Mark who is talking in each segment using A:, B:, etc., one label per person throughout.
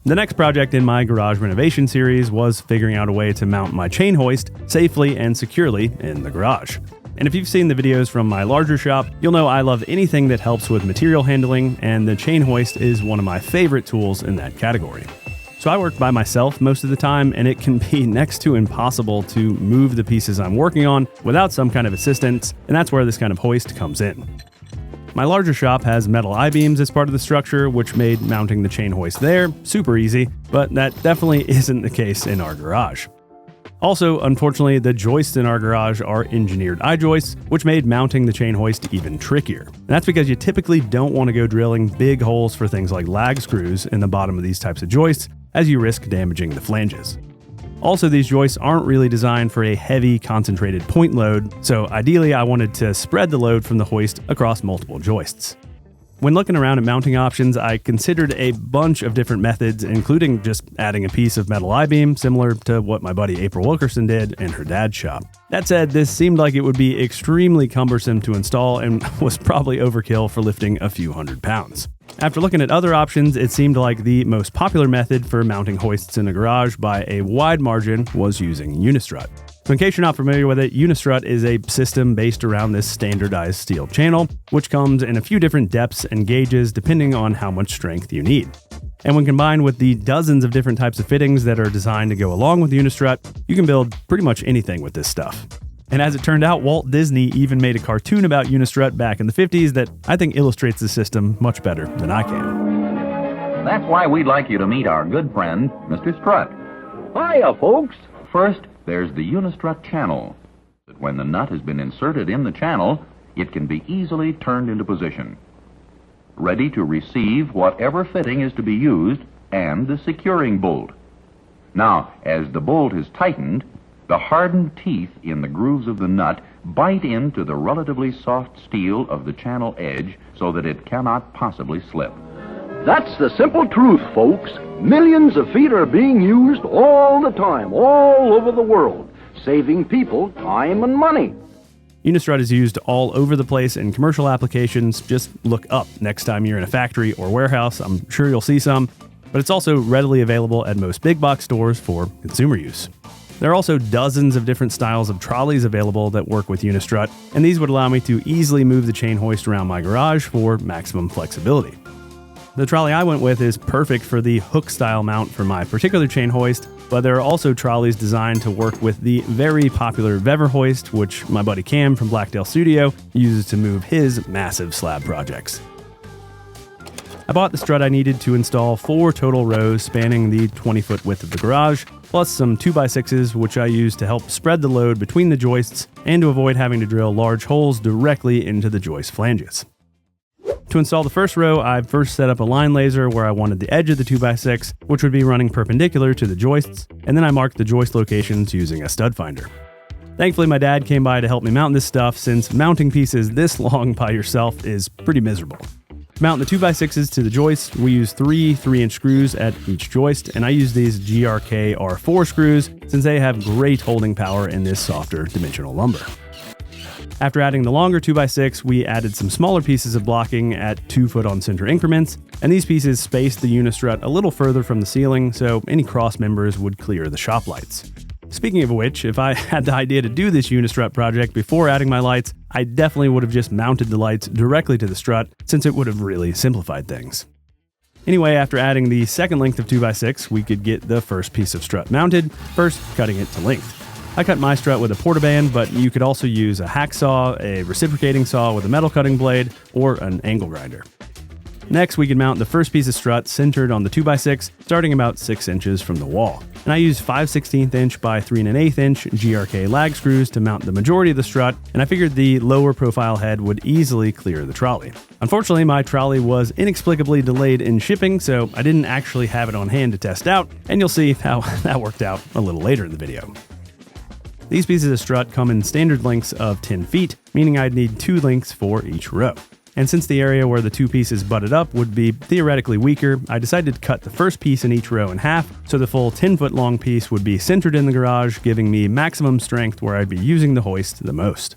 A: The next project in my garage renovation series was figuring out a way to mount my chain hoist safely and securely in the garage. And if you've seen the videos from my larger shop, you'll know I love anything that helps with material handling, and the chain hoist is one of my favorite tools in that category. So I work by myself most of the time, and it can be next to impossible to move the pieces I'm working on without some kind of assistance, and that's where this kind of hoist comes in. My larger shop has metal I-beams as part of the structure, which made mounting the chain hoist there super easy, but that definitely isn't the case in our garage. Also, unfortunately, the joists in our garage are engineered I-joists, which made mounting the chain hoist even trickier. And that's because you typically don't want to go drilling big holes for things like lag screws in the bottom of these types of joists, as you risk damaging the flanges. Also, these joists aren't really designed for a heavy, concentrated point load, so ideally I wanted to spread the load from the hoist across multiple joists. When looking around at mounting options, I considered a bunch of different methods, including just adding a piece of metal I-beam, similar to what my buddy April Wilkerson did in her dad's shop. That said, this seemed like it would be extremely cumbersome to install and was probably overkill for lifting a few hundred pounds. After looking at other options, it seemed like the most popular method for mounting hoists in a garage by a wide margin was using Unistrut. So in case you're not familiar with it, Unistrut is a system based around this standardized steel channel, which comes in a few different depths and gauges depending on how much strength you need. And when combined with the dozens of different types of fittings that are designed to go along with Unistrut, you can build pretty much anything with this stuff. And as it turned out, Walt Disney even made a cartoon about Unistrut back in the 50s that I think illustrates the system much better than I can.
B: That's why we'd like you to meet our good friend, Mr. Strut.
C: Hiya, folks.
B: First, there's the Unistrut channel. When the nut has been inserted in the channel, it can be easily turned into position, ready to receive whatever fitting is to be used and the securing bolt. Now, as the bolt is tightened, the hardened teeth in the grooves of the nut bite into the relatively soft steel of the channel edge so that it cannot possibly slip.
C: That's the simple truth, folks. Millions of feet are being used all the time, all over the world, saving people time and money.
A: Unistrut is used all over the place in commercial applications. Just look up next time you're in a factory or warehouse. I'm sure you'll see some, but it's also readily available at most big box stores for consumer use. There are also dozens of different styles of trolleys available that work with Unistrut, and these would allow me to easily move the chain hoist around my garage for maximum flexibility. The trolley I went with is perfect for the hook-style mount for my particular chain hoist, but there are also trolleys designed to work with the very popular Vever hoist, which my buddy Cam from Blackdale Studio uses to move his massive slab projects. I bought the strut I needed to install 4 total rows spanning the 20-foot width of the garage, plus some 2x6s which I use to help spread the load between the joists and to avoid having to drill large holes directly into the joist flanges. To install the first row, I first set up a line laser where I wanted the edge of the 2x6, which would be running perpendicular to the joists, and then I marked the joist locations using a stud finder. Thankfully, my dad came by to help me mount this stuff, since mounting pieces this long by yourself is pretty miserable. To mount the 2x6s to the joist, we use 3 3-inch screws at each joist, and I use these GRK R4 screws since they have great holding power in this softer dimensional lumber. After adding the longer 2x6, we added some smaller pieces of blocking at 2 foot on center increments, and these pieces spaced the Unistrut a little further from the ceiling so any cross members would clear the shop lights. Speaking of which, if I had the idea to do this Unistrut project before adding my lights, I definitely would have just mounted the lights directly to the strut, since it would have really simplified things. Anyway, after adding the second length of 2x6, we could get the first piece of strut mounted, first cutting it to length. I cut my strut with a portaband, but you could also use a hacksaw, a reciprocating saw with a metal cutting blade, or an angle grinder. Next, we can mount the first piece of strut centered on the 2x6, starting about 6 inches from the wall. And I used 5/16 inch by 3 1/8 inch GRK lag screws to mount the majority of the strut, and I figured the lower profile head would easily clear the trolley. Unfortunately, my trolley was inexplicably delayed in shipping, so I didn't actually have it on hand to test out, and you'll see how that worked out a little later in the video. These pieces of strut come in standard lengths of 10 feet, meaning I'd need 2 lengths for each row. And since the area where the 2 pieces butted up would be theoretically weaker, I decided to cut the first piece in each row in half, so the full 10-foot long piece would be centered in the garage, giving me maximum strength where I'd be using the hoist the most.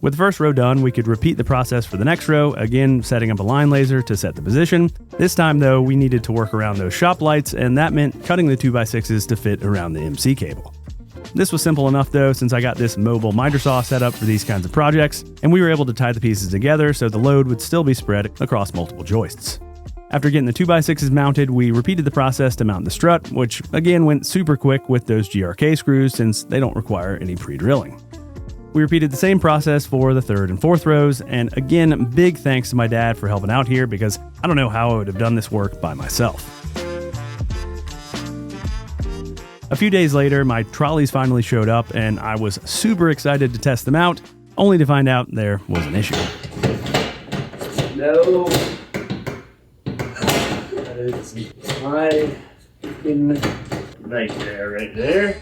A: With the first row done, we could repeat the process for the next row, again setting up a line laser to set the position. This time though, we needed to work around those shop lights, and that meant cutting the 2x6s to fit around the MC cable. This was simple enough though, since I got this mobile miter saw set up for these kinds of projects, and we were able to tie the pieces together so the load would still be spread across multiple joists. After getting the 2x6s mounted, we repeated the process to mount the strut, which again went super quick with those GRK screws since they don't require any pre-drilling. We repeated the same process for the third and fourth rows, and again, big thanks to my dad for helping out here because I don't know how I would have done this work by myself. A few days later, my trolleys finally showed up and I was super excited to test them out, only to find out there was an issue.
D: No. That is my nightmare right there.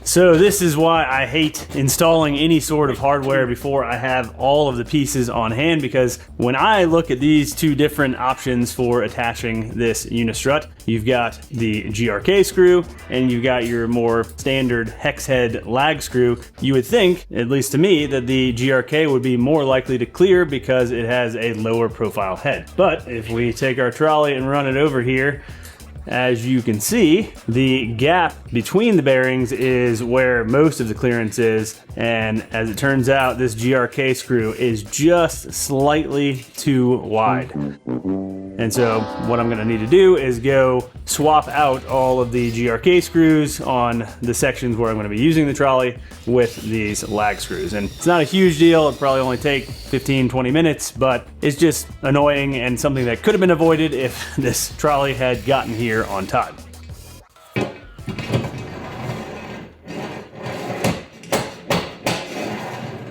D: So this is why I hate installing any sort of hardware before I have all of the pieces on hand, because when I look at these two different options for attaching this Unistrut, you've got the GRK screw and you've got your more standard hex head lag screw. You would think, at least to me, that the GRK would be more likely to clear because it has a lower profile head. But if we take our trolley and run it over here, as you can see, the gap between the bearings is where most of the clearance is, and as it turns out, this GRK screw is just slightly too wide. And so what I'm gonna need to do is go swap out all of the GRK screws on the sections where I'm gonna be using the trolley with these lag screws. And it's not a huge deal, it'll probably only take 15-20 minutes, but it's just annoying and something that could have been avoided if this trolley had gotten here on time.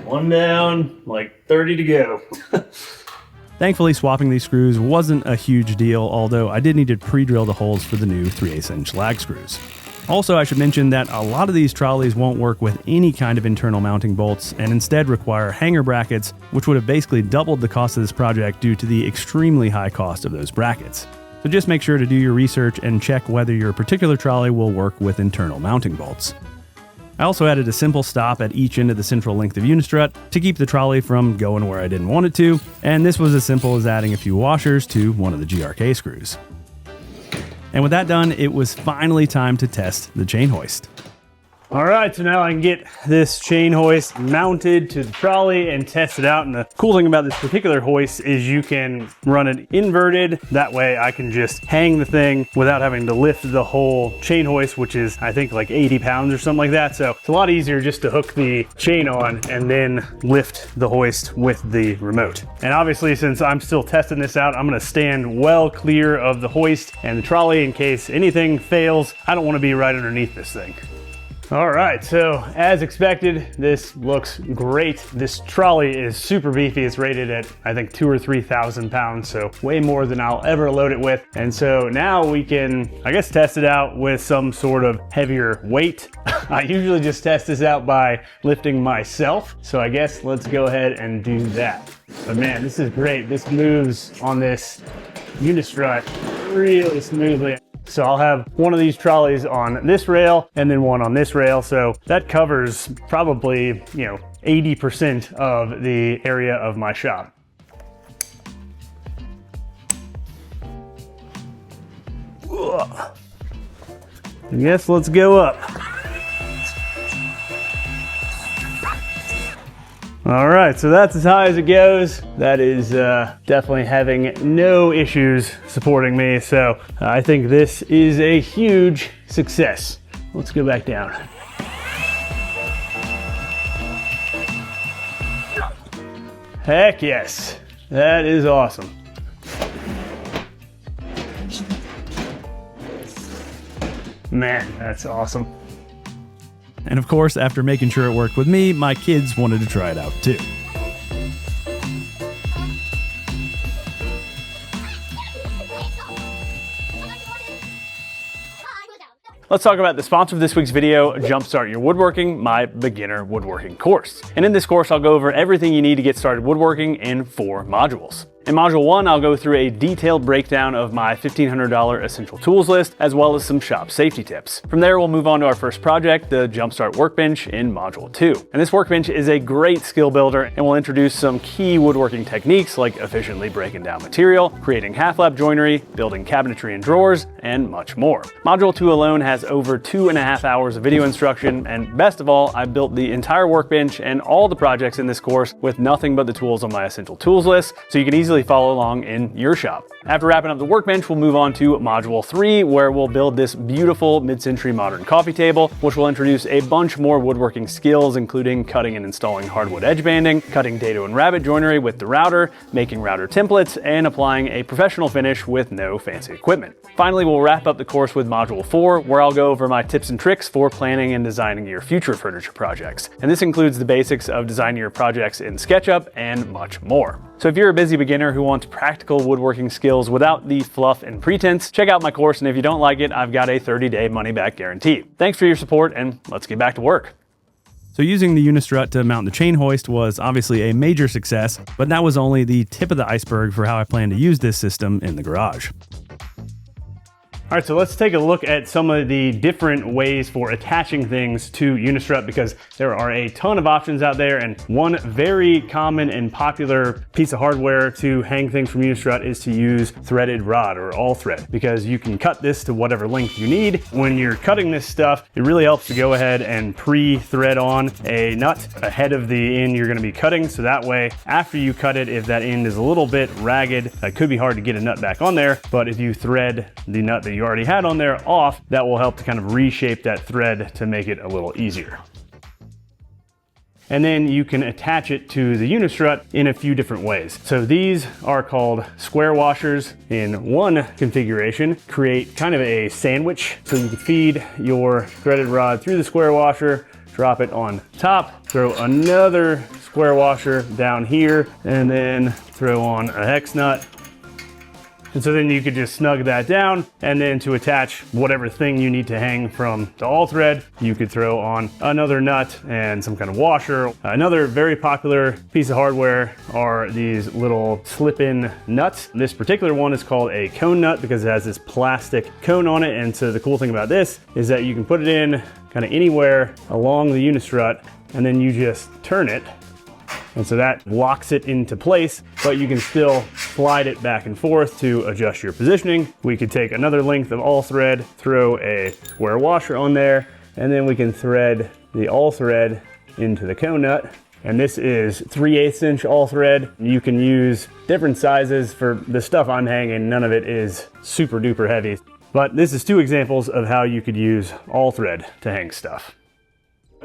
D: One down, like 30 to go.
A: Thankfully, swapping these screws wasn't a huge deal, although I did need to pre-drill the holes for the new 3/8" lag screws. Also, I should mention that a lot of these trolleys won't work with any kind of internal mounting bolts and instead require hanger brackets, which would have basically doubled the cost of this project due to the extremely high cost of those brackets. So just make sure to do your research and check whether your particular trolley will work with internal mounting bolts. I also added a simple stop at each end of the central length of Unistrut to keep the trolley from going where I didn't want it to, and this was as simple as adding a few washers to one of the GRK screws. And with that done, it was finally time to test the chain hoist.
D: All right, so now I can get this chain hoist mounted to the trolley and test it out. And the cool thing about this particular hoist is you can run it inverted. That way I can just hang the thing without having to lift the whole chain hoist, which is I think like 80 pounds or something like that. So it's a lot easier just to hook the chain on and then lift the hoist with the remote. And obviously, since I'm still testing this out, I'm gonna stand well clear of the hoist and the trolley in case anything fails. I don't wanna be right underneath this thing. All right, so as expected, this looks great. This trolley is super beefy. It's rated at, I think, 2,000 or 3,000 pounds, so way more than I'll ever load it with. And so now we can, I guess, test it out with some sort of heavier weight. I usually just test this out by lifting myself, so I guess let's go ahead and do that. But man, this is great. This moves on this Unistrut really smoothly. So I'll have one of these trolleys on this rail and then one on this rail. So that covers probably, 80% of the area of my shop. I guess let's go up. All right, so that's as high as it goes. That is definitely having no issues supporting me. So I think this is a huge success. Let's go back down. Heck yes, that is awesome. Man, that's awesome.
A: And of course, after making sure it worked with me, my kids wanted to try it out too.
D: Let's talk about the sponsor of this week's video, Jumpstart Your Woodworking, my beginner woodworking course. And in this course, I'll go over everything you need to get started woodworking in 4 modules. In Module 1, I'll go through a detailed breakdown of my $1,500 essential tools list, as well as some shop safety tips. From there, we'll move on to our first project, the Jumpstart Workbench in Module 2. And this workbench is a great skill builder and will introduce some key woodworking techniques like efficiently breaking down material, creating half-lap joinery, building cabinetry and drawers, and much more. Module 2 alone has over 2.5 hours of video instruction, and best of all, I built the entire workbench and all the projects in this course with nothing but the tools on my essential tools list, so you can easily follow along in your shop. After wrapping up the workbench, we'll move on to Module 3, where we'll build this beautiful mid-century modern coffee table, which will introduce a bunch more woodworking skills, including cutting and installing hardwood edge banding, cutting dado and rabbet joinery with the router, making router templates, and applying a professional finish with no fancy equipment. Finally, we'll wrap up the course with Module 4, where I'll go over my tips and tricks for planning and designing your future furniture projects. And this includes the basics of designing your projects in SketchUp and much more. So if you're a busy beginner who wants practical woodworking skills without the fluff and pretense, check out my course, and if you don't like it, I've got a 30-day money-back guarantee. Thanks for your support, and let's get back to work.
A: So using the Unistrut to mount the chain hoist was obviously a major success, but that was only the tip of the iceberg for how I plan to use this system in the garage.
D: All right, so let's take a look at some of the different ways for attaching things to Unistrut, because there are a ton of options out there, and one very common and popular piece of hardware to hang things from Unistrut is to use threaded rod or all thread, because you can cut this to whatever length you need. When you're cutting this stuff, it really helps to go ahead and pre-thread on a nut ahead of the end you're gonna be cutting, so that way, after you cut it, if that end is a little bit ragged, it could be hard to get a nut back on there, but if you thread the nut that you already had on there off, that will help to kind of reshape that thread to make it a little easier. And then you can attach it to the Unistrut in a few different ways. So these are called square washers. In one configuration, create kind of a sandwich. So you can feed your threaded rod through the square washer, drop it on top, throw another square washer down here, and then throw on a hex nut. And so then you could just snug that down, and then to attach whatever thing you need to hang from the all thread, you could throw on another nut and some kind of washer. Another very popular piece of hardware are these little slip-in nuts. This particular one is called a cone nut because it has this plastic cone on it. And so the cool thing about this is that you can put it in kind of anywhere along the Unistrut, and then you just turn it. And so that locks it into place, but you can still slide it back and forth to adjust your positioning. We could take another length of all thread, throw a square washer on there, and then we can thread the all thread into the cone nut. And this is 3/8 inch all thread. You can use different sizes for the stuff I'm hanging. None of it is super duper heavy, but this is two examples of how you could use all thread to hang stuff.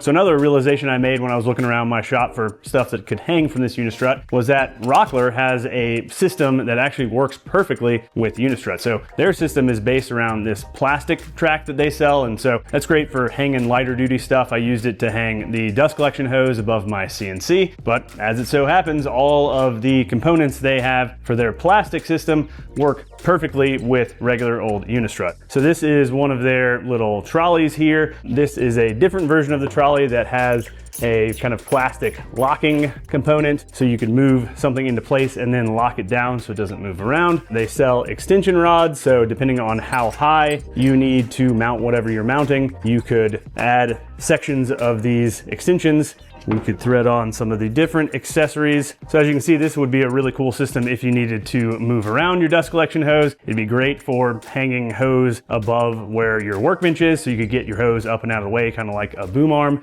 D: So another realization I made when I was looking around my shop for stuff that could hang from this Unistrut was that Rockler has a system that actually works perfectly with Unistrut. So their system is based around this plastic track that they sell, and so that's great for hanging lighter duty stuff. I used it to hang the dust collection hose above my CNC, but as it so happens, all of the components they have for their plastic system work perfectly with regular old Unistrut. So this is one of their little trolleys here. This is a different version of the trolley that has a kind of plastic locking component, so you can move something into place and then lock it down so it doesn't move around. They sell extension rods, so depending on how high you need to mount whatever you're mounting, you could add sections of these extensions. We could thread on some of the different accessories. So as you can see, this would be a really cool system if you needed to move around your dust collection hose. It'd be great for hanging hose above where your workbench is, so you could get your hose up and out of the way, kind of like a boom arm.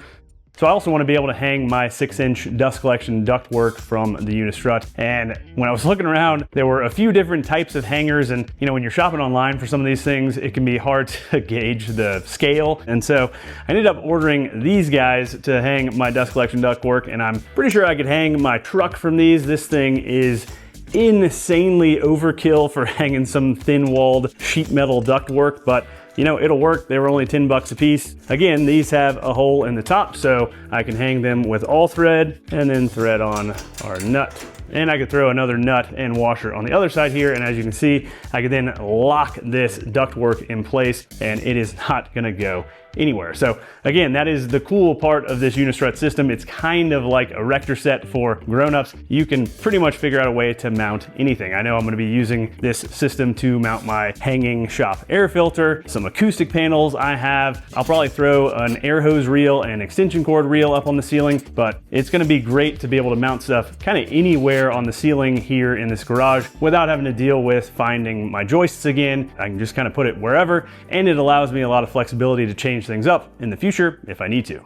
D: So I also want to be able to hang my 6-inch dust collection ductwork from the Unistrut. And when I was looking around, there were a few different types of hangers. And you know, when you're shopping online for some of these things, it can be hard to gauge the scale. And so I ended up ordering these guys to hang my dust collection ductwork. And I'm pretty sure I could hang my truck from these. This thing is insanely overkill for hanging some thin-walled sheet metal ductwork, but you know, it'll work. They were only 10 bucks a piece. Again, these have a hole in the top, so I can hang them with all thread and then thread on our nut. And I could throw another nut and washer on the other side here, and as you can see, I could then lock this ductwork in place and it is not gonna go anywhere. So again, that is the cool part of this Unistrut system. It's kind of like a Rector set for grown-ups. You can pretty much figure out a way to mount anything. I know I'm gonna be using this system to mount my hanging shop air filter, some acoustic panels I have. I'll probably throw an air hose reel and extension cord reel up on the ceiling, but it's gonna be great to be able to mount stuff kind of anywhere on the ceiling here in this garage without having to deal with finding my joists again. I can just kind of put it wherever, and it allows me a lot of flexibility to change things up in the future if I need to.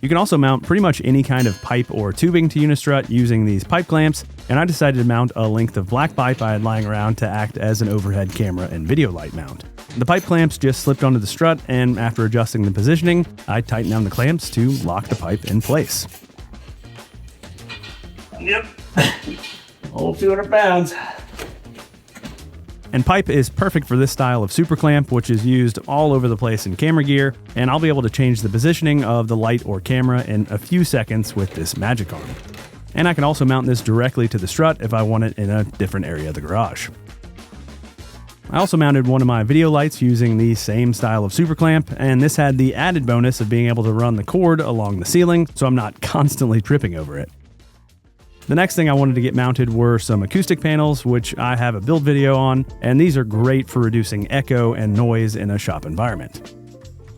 A: You can also mount pretty much any kind of pipe or tubing to Unistrut using these pipe clamps, and I decided to mount a length of black pipe I had lying around to act as an overhead camera and video light mount. The pipe clamps just slipped onto the strut, and after adjusting the positioning, I tightened down the clamps to lock the pipe in place.
D: Yep, whole 200 pounds.
A: And pipe is perfect for this style of super clamp, which is used all over the place in camera gear, and I'll be able to change the positioning of the light or camera in a few seconds with this magic arm. And I can also mount this directly to the strut if I want it in a different area of the garage. I also mounted one of my video lights using the same style of super clamp, and this had the added bonus of being able to run the cord along the ceiling, so I'm not constantly tripping over it. The next thing I wanted to get mounted were some acoustic panels, which I have a build video on, and these are great for reducing echo and noise in a shop environment.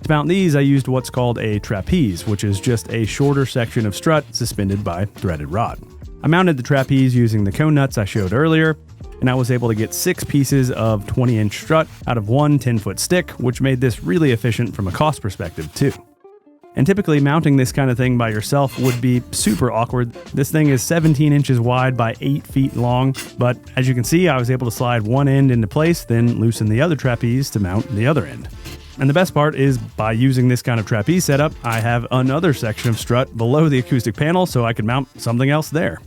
A: To mount these, I used what's called a trapeze, which is just a shorter section of strut suspended by threaded rod. I mounted the trapeze using the cone nuts I showed earlier, and I was able to get 6 pieces of 20-inch strut out of one 10-foot stick, which made this really efficient from a cost perspective too. And typically mounting this kind of thing by yourself would be super awkward. This thing is 17 inches wide by 8 feet long, but as you can see, I was able to slide one end into place, then loosen the other trapeze to mount the other end. And the best part is, by using this kind of trapeze setup, I have another section of strut below the acoustic panel, so I can mount something else there.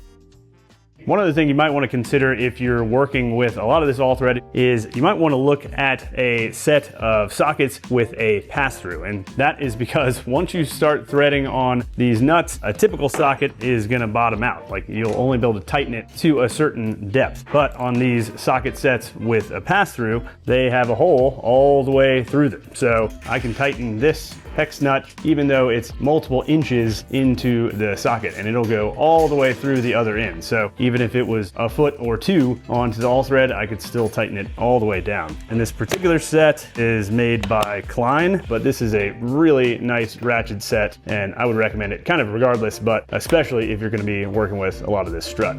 D: One other thing you might want to consider if you're working with a lot of this all thread is you might want to look at a set of sockets with a pass-through, and that is because once you start threading on these nuts, a typical socket is going to bottom out. Like, you'll only be able to tighten it to a certain depth, but on these socket sets with a pass-through, they have a hole all the way through them. So I can tighten this hex nut even though it's multiple inches into the socket, and it'll go all the way through the other end. So even if it was a foot or two onto the all thread, I could still tighten it all the way down. And this particular set is made by Klein, but this is a really nice ratchet set, and I would recommend it kind of regardless, but especially if you're going to be working with a lot of this strut.